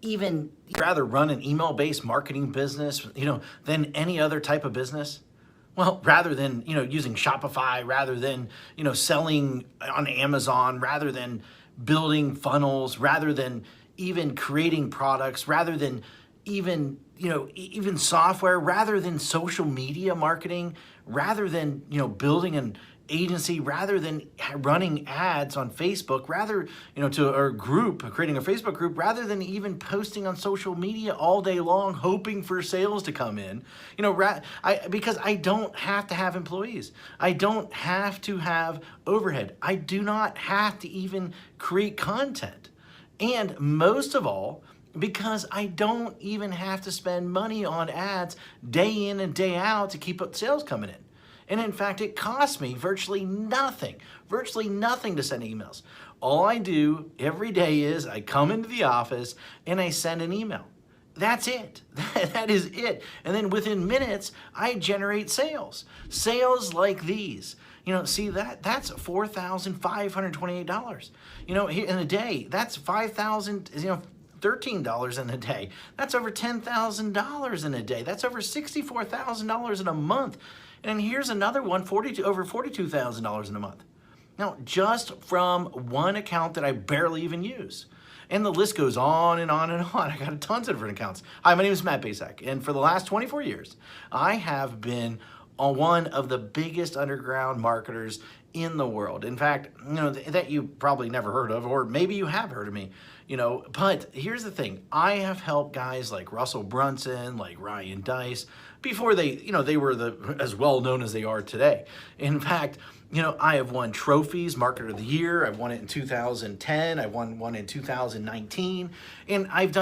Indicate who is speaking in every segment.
Speaker 1: even rather run an email-based marketing business, than any other type of business? Well, rather than, using Shopify, rather than, selling on Amazon, rather than building funnels, rather than even creating products, rather than even, even software, rather than social media marketing, rather than, building an agency, rather than running ads on Facebook, rather, to a group, creating a Facebook group, rather than even posting on social media all day long, hoping for sales to come in, because I don't have to have employees. I don't have to have overhead. I do not have to even create content. And most of all, because I don't even have to spend money on ads day in and day out to keep up sales coming in. And in fact, it costs me virtually nothing to send emails. All I do every day is I come into the office and I send an email. That's it. That is it. And then within minutes, I generate sales. Sales like these. See that's $4,528. In a day, that's $5,000, $13 in a day. That's over $10,000 in a day. That's over $64,000 in a month. And here's another one, over $42,000 in a month. Now, just from one account that I barely even use. And the list goes on and on and on. I got tons of different accounts. Hi, my name is Matt Basak, and for the last 24 years, I have been one of the biggest underground marketers in the world. In fact, that you probably never heard of, or maybe you have heard of me, but here's the thing. I have helped guys like Russell Brunson, like Ryan Deiss, before they were as well known as they are today. In fact, I have won trophies, Marketer of the Year. I've won it in 2010. I won one in 2019. And I've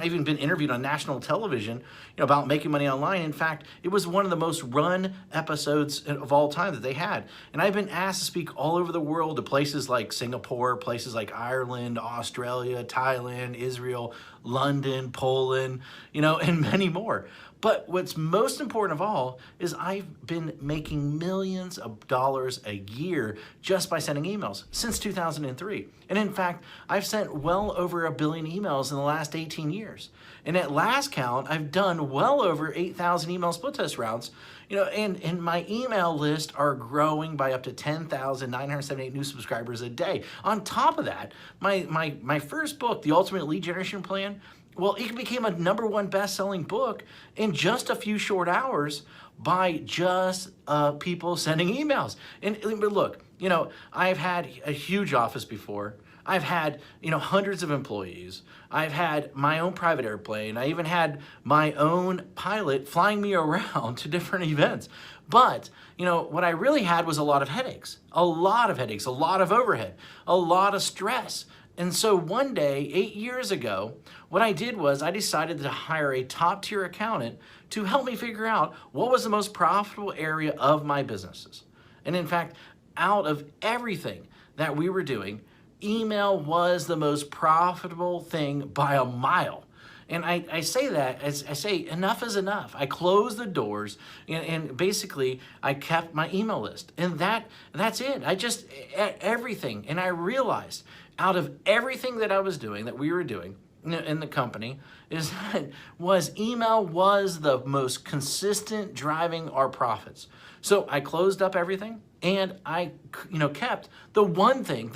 Speaker 1: even been interviewed on national television, about making money online. In fact, it was one of the most run episodes of all time that they had. And I've been asked to speak all over the world to places like Singapore, places like Ireland, Australia, Thailand, Israel, London, Poland, and many more. But what's most important of all is I've been making millions of dollars a year just by sending emails since 2003. And in fact, I've sent well over 1 billion emails in the last 18 years. And at last count, I've done well over 8,000 email split test routes, and my email list are growing by up to 10,978 new subscribers a day. On top of that, my first book, The Ultimate Lead Generation Plan, well, it became a #1 best-selling book in just a few short hours by just people sending emails. But look, I've had a huge office before. I've had, hundreds of employees. I've had my own private airplane. I even had my own pilot flying me around to different events. But, what I really had was a lot of headaches, a lot of overhead, a lot of stress. And so one day, 8 years ago, what I did was I decided to hire a top-tier accountant to help me figure out what was the most profitable area of my businesses. And in fact, out of everything that we were doing, email was the most profitable thing by a mile. And I say that, as I say, enough is enough. I closed the doors and basically I kept my email list. And that's it. Everything. And I realized out of everything that I was doing, that we were doing in the company, is that email was the most consistent driving our profits. So I closed up everything and I kept the one thing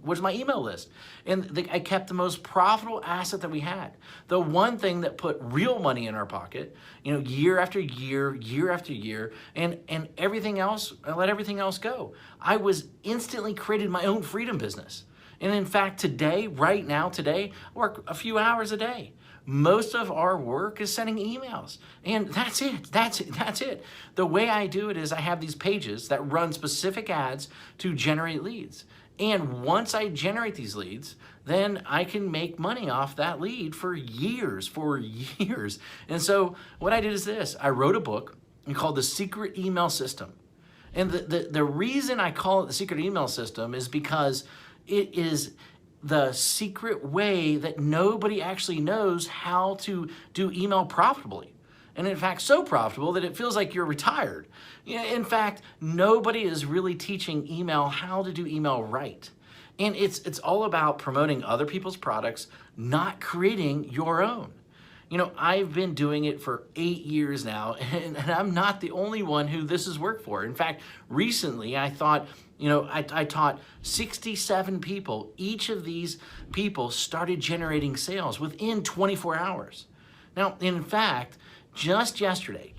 Speaker 1: was my email list. And I kept the most profitable asset that we had. The one thing that put real money in our pocket, year after year, year after year, and everything else, I let everything else go. I was instantly created my own freedom business. And in fact, right now, I work a few hours a day. Most of our work is sending emails. And that's it. The way I do it is I have these pages that run specific ads to generate leads. And once I generate these leads, then I can make money off that lead for years. And so what I did is this. I wrote a book called The Secret Email System. And the reason I call it The Secret Email System is because it is the secret way that nobody actually knows how to do email profitably. And in fact, so profitable that it feels like you're retired. In fact, nobody is really teaching email how to do email right. And it's all about promoting other people's products, not creating your own. You know, I've been doing it for 8 years now, and I'm not the only one who this has worked for. In fact, recently I thought, you know, I taught 67 people. Each of these people started generating sales within 24 hours. Now, in fact, just yesterday,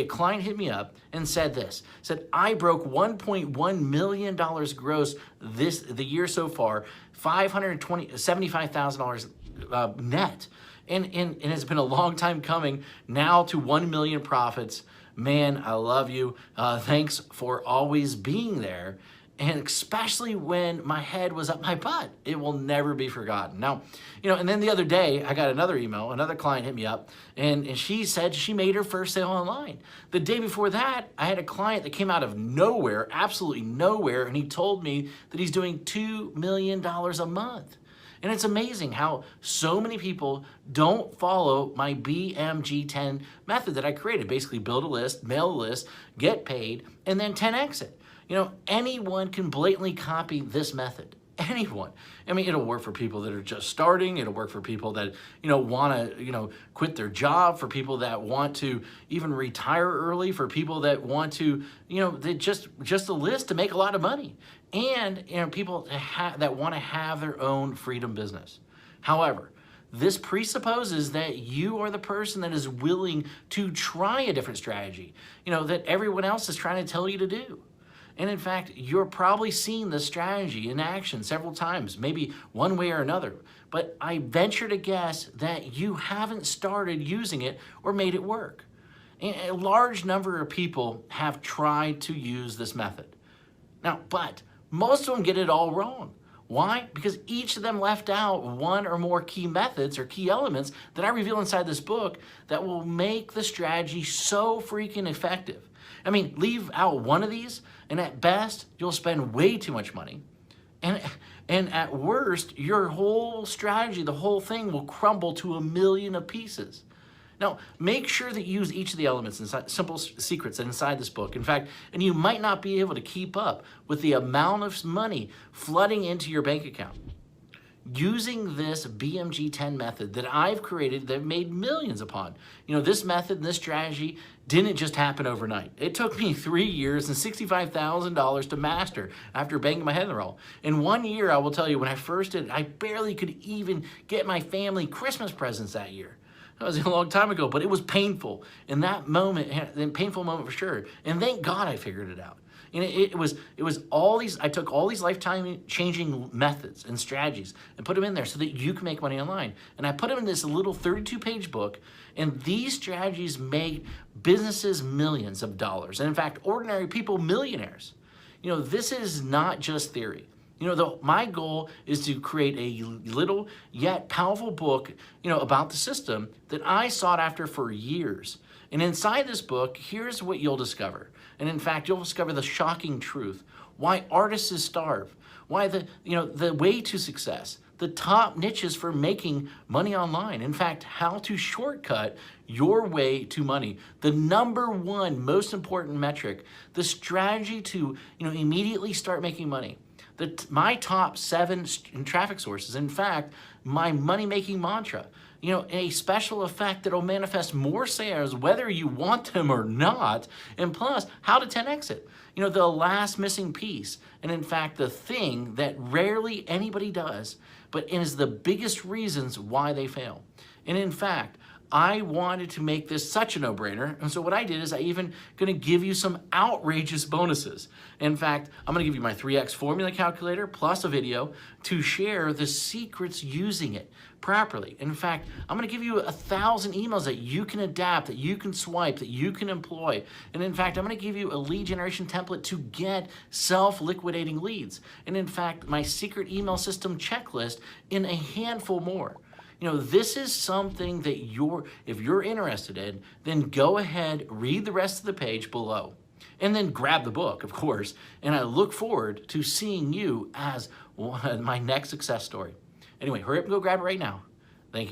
Speaker 1: a client hit me up and said this, said, I broke $1.1 million gross the year so far, $75,000 net. And it's been a long time coming now to 1 million profits. Man, I love you. Thanks for always being there. And especially when my head was up my butt, it will never be forgotten. Now, you know, and then the other day I got another email, another client hit me up and she said she made her first sale online. The day before that, I had a client that came out of nowhere, absolutely nowhere. And he told me that he's doing $2 million a month. And it's amazing how so many people don't follow my BMG10 method that I created. Basically build a list, mail a list, get paid, and then 10x it. You know, anyone can blatantly copy this method. Anyone. I mean, it'll work for people that are just starting. It'll work for people that, you know, want to, you know, quit their job, for people that want to even retire early, for people that want to, you know, they just a list to make a lot of money. And, you know, people that want to have their own freedom business. However, this presupposes that you are the person that is willing to try a different strategy, you know, that everyone else is trying to tell you to do. And in fact, you're probably seen this strategy in action several times, maybe one way or another. But I venture to guess that you haven't started using it or made it work. And a large number of people have tried to use this method. Now, but most of them get it all wrong. Why? Because each of them left out one or more key methods or key elements that I reveal inside this book that will make the strategy so freaking effective. I mean, leave out one of these, and at best, you'll spend way too much money. And at worst, your whole strategy, the whole thing will crumble to 1,000,000 of pieces. Now, make sure that you use each of the elements inside, simple secrets inside this book. In fact, and you might not be able to keep up with the amount of money flooding into your bank account. Using this BMG10 method that I've created that I've made millions upon. You know, this method and this strategy didn't just happen overnight. It took me 3 years and $65,000 to master after banging my head in the wall. In 1 year, I will tell you, when I first did it, I barely could even get my family Christmas presents that year. That was a long time ago, but it was painful. In that moment, a painful moment for sure. And thank God I figured it out. And it was all these, I took all these lifetime changing methods and strategies and put them in there so that you can make money online. And I put them in this little 32-page book, and these strategies made businesses millions of dollars. And in fact, ordinary people millionaires. You know, this is not just theory. You know, my goal is to create a little yet powerful book, you know, about the system that I sought after for years. And inside this book, here's what you'll discover. And in fact, you'll discover the shocking truth. Why artists starve. Why the way to success. The top niches for making money online. In fact, how to shortcut your way to money. The #1 most important metric. The strategy to, you know, immediately start making money. My top 7 traffic sources. In fact, my money-making mantra. You know, a special effect that will manifest more sales whether you want them or not. And plus, how to 10x it. You know, the last missing piece. And in fact, the thing that rarely anybody does, but is the biggest reasons why they fail. And in fact, I wanted to make this such a no-brainer, and so what I did is I even gonna give you some outrageous bonuses. In fact, I'm gonna give you my 3x formula calculator plus a video to share the secrets using it properly. In fact, I'm gonna give you 1,000 emails that you can adapt, that you can swipe, that you can employ. And in fact, I'm gonna give you a lead generation template to get self-liquidating leads. And in fact, my secret email system checklist in a handful more. You know, this is something that if you're interested in, then go ahead, read the rest of the page below, and then grab the book, of course. And I look forward to seeing you as my next success story. Anyway, hurry up and go grab it right now. Thank you very much.